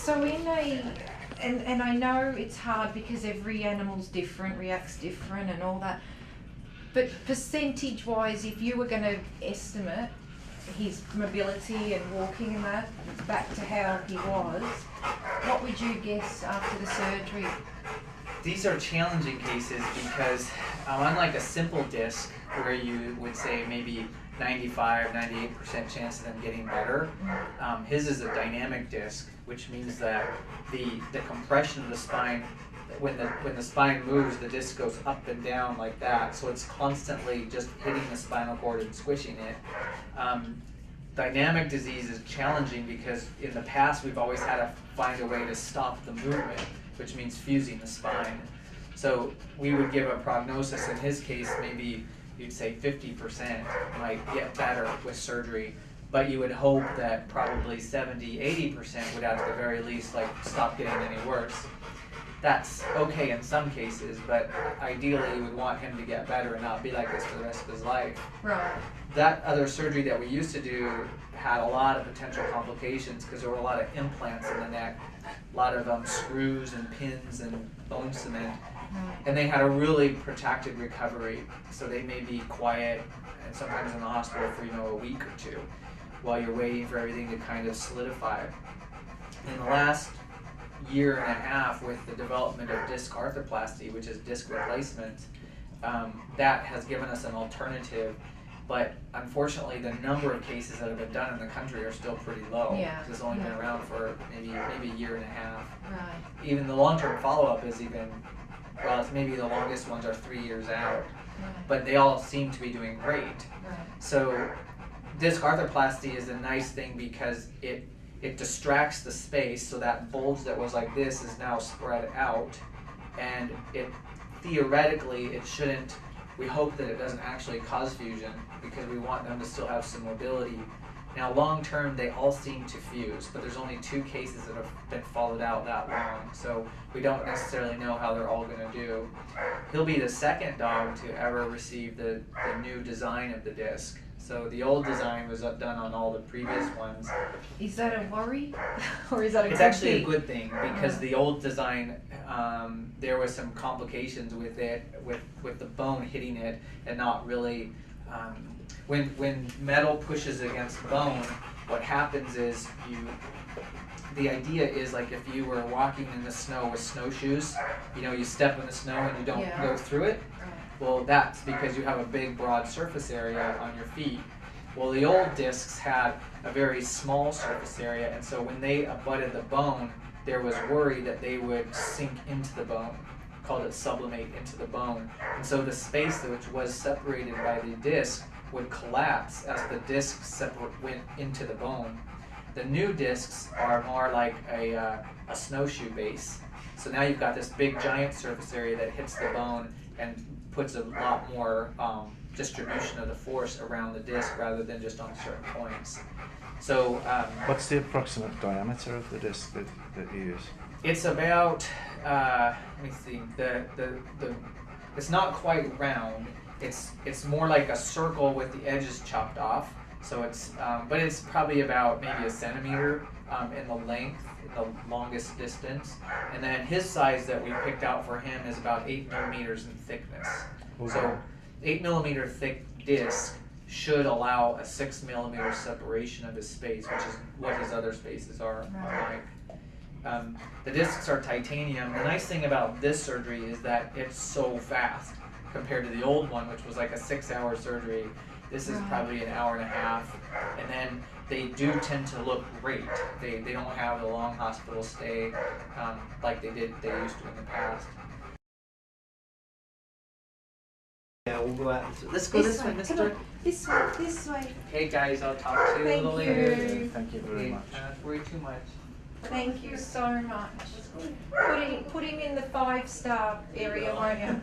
So in and I know it's hard because every animal's different, reacts different and all that, but percentage-wise, if you were going to estimate his mobility and walking and that back to how he was, what would you guess after the surgery? These are challenging cases because unlike a simple disc where you would say maybe 95-98% chance of them getting better, his is a dynamic disc, which means that the compression of the spine, when the spine moves, the disc goes up and down like that, so it's constantly just hitting the spinal cord and squishing it. Dynamic disease is challenging because in the past we've always had to find a way to stop the movement, which means fusing the spine. So we would give a prognosis. In his case, maybe you'd say 50% might get better with surgery, but you would hope that probably 70-80% would at the very least stop getting any worse. That's okay in some cases, but ideally you would want him to get better and not be like this for the rest of his life. Right. That other surgery that we used to do had a lot of potential complications because there were a lot of implants in the neck, a lot of screws and pins and bone cement, and they had a really protracted recovery. So they may be quiet and sometimes in the hospital for a week or two while you're waiting for everything to kind of solidify. In the last year and a half, with the development of disc arthroplasty, which is disc replacement, that has given us an alternative. But unfortunately, the number of cases that have been done in the country are still pretty low. Yeah. It's only been around for maybe a year and a half. Right. Even the long-term follow-up is it's maybe the longest ones are 3 years out. Right. But they all seem to be doing great. Right. So disc arthroplasty is a nice thing because it distracts the space, so that bulge that was like this is now spread out, and theoretically it shouldn't. We hope that it doesn't actually cause fusion because we want them to still have some mobility. Now long term they all seem to fuse, but there's only 2 cases that have been followed out that long, so we don't necessarily know how they're all going to do. He'll be the second dog to ever receive the new design of the disc. So the old design was done on all the previous ones. Is that a worry, or is that a It's good actually thing? a good thing because the old design, there was some complications with it, with the bone hitting it and not really. When metal pushes against bone, what happens is the idea is like if you were walking in the snow with snowshoes, you step in the snow and you don't go through it. Well, that's because you have a big, broad surface area on your feet. Well, the old discs had a very small surface area, and so when they abutted the bone, there was worry that they would sink into the bone, called it sublimate into the bone. And so the space which was separated by the disc would collapse as the disc went into the bone. The new discs are more like a snowshoe base. So now you've got this big, giant surface area that hits the bone and puts a lot more distribution of the force around the disc rather than just on certain points. So what's the approximate diameter of the disc that you use? It's about let me see, it's not quite round. It's more like a circle with the edges chopped off. So it's but it's probably about maybe 1 centimeter in the length, the longest distance, and then his size that we picked out for him is about 8 millimeters in thickness. Okay. So 8 millimeter thick disc should allow a 6 millimeter separation of his space, which is what his other spaces are like. The discs are titanium. The nice thing about this surgery is that it's so fast compared to the old one, which was like a 6-hour surgery. This is probably an hour and a half, and then they do tend to look great. They don't have a long hospital stay like they used to in the past. Yeah, we'll go out. Let's go this way, mister. This way, this way. Okay, guys, I'll talk to you a little later. Thank you very much. Don't worry too much. Thank you so much. Put him in the 5-star area, won't you?